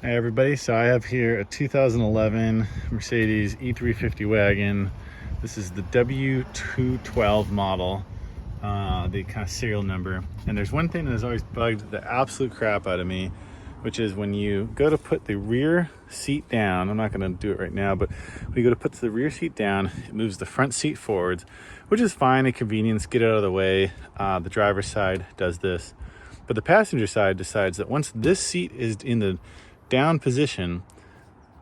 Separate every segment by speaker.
Speaker 1: Hey everybody, so I have here a 2011 Mercedes E350 wagon. This is the w212 model, the kind of serial number. And there's one thing that has always bugged the absolute crap out of me, which is when you go to put the rear seat down, I'm not gonna do it right now, but when you go to put the rear seat down, it moves the front seat forwards, which is fine, a convenience, get it out of the way. The driver's side does this, but the passenger side decides that once this seat is in the down position,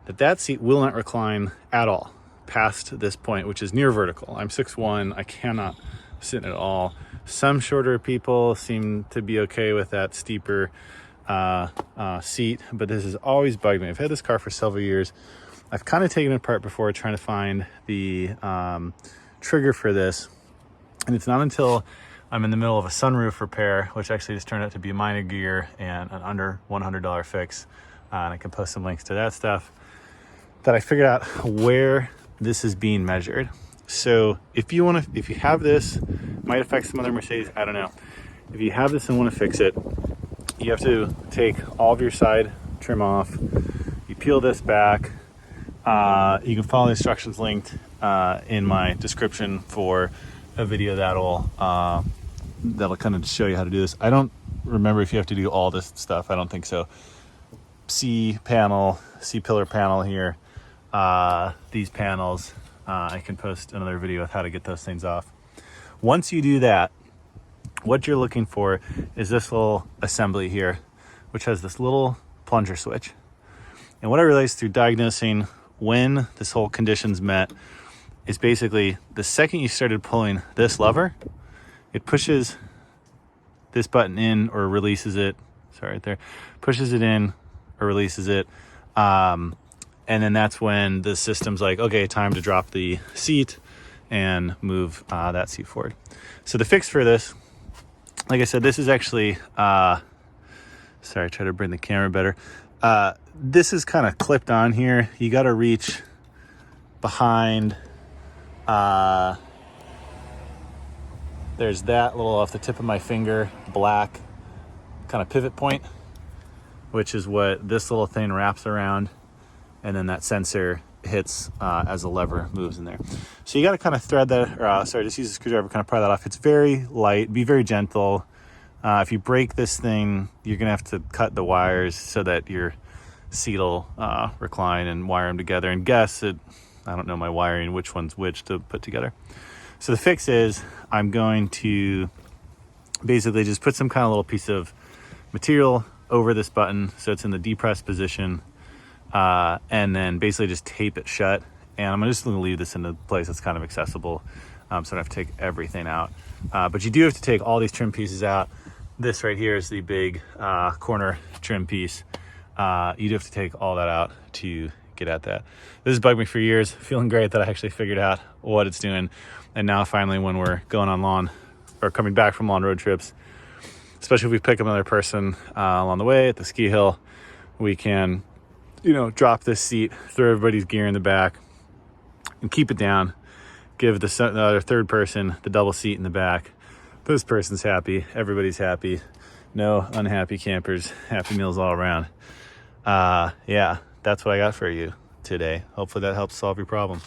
Speaker 1: that seat will not recline at all past this point, which is near vertical. I'm 6'1", I cannot sit at all. Some shorter people seem to be okay with that steeper seat, but this has always bugged me. I've had this car for several years. I've kind of taken it apart before trying to find the trigger for this, and it's not until I'm in the middle of a sunroof repair, which actually just turned out to be a minor gear and an under $100 fix, and I can post some links to that stuff, that I figured out where this is being measured. So if you have this, it might affect some other Mercedes, I don't know. If you have this and want to fix it, you have to take all of your side trim off. You peel this back. You can follow the instructions linked in my description for a video that'll kind of show you how to do this. I don't remember if you have to do all this stuff. I don't think so. C pillar panel here, these panels, I can post another video with how to get those things off. Once you do that, what you're looking for is this little assembly here, which has this little plunger switch. And what I realized through diagnosing when this whole condition's met is basically the second you started pulling this lever, it pushes this button in or releases it. Sorry, right there. Pushes it in or releases it. And then that's when the system's like, okay, time to drop the seat and move that seat forward. So the fix for this, like I said, this is actually, sorry, try to bring the camera better. This is kind of clipped on here. You got to reach behind, there's that little off the tip of my finger, black kind of pivot point, which is what this little thing wraps around, and then that sensor hits as the lever moves in there. So you got to kind of thread that, or just use a screwdriver, kind of pry that off. It's very light, be very gentle. If you break this thing, you're gonna have to cut the wires so that your seat will recline and wire them together, and guess it, I don't know my wiring, which one's which to put together. So the fix is I'm going to basically just put some kind of little piece of material over this button so it's in the depressed position, and then basically just tape it shut. And I'm just going to leave this in a place that's kind of accessible, so I don't have to take everything out. But you do have to take all these trim pieces out. This right here is the big corner trim piece. You do have to take all that out to get at that. This has bugged me for years. Feeling great that I actually figured out what it's doing. And now finally, when we're going on lawn or coming back from lawn road trips, especially if we pick up another person along the way at the ski hill, we can, drop this seat, throw everybody's gear in the back, and keep it down. Give the other third person the double seat in the back. This person's happy. Everybody's happy. No unhappy campers. Happy meals all around. Yeah, that's what I got for you today. Hopefully that helps solve your problem.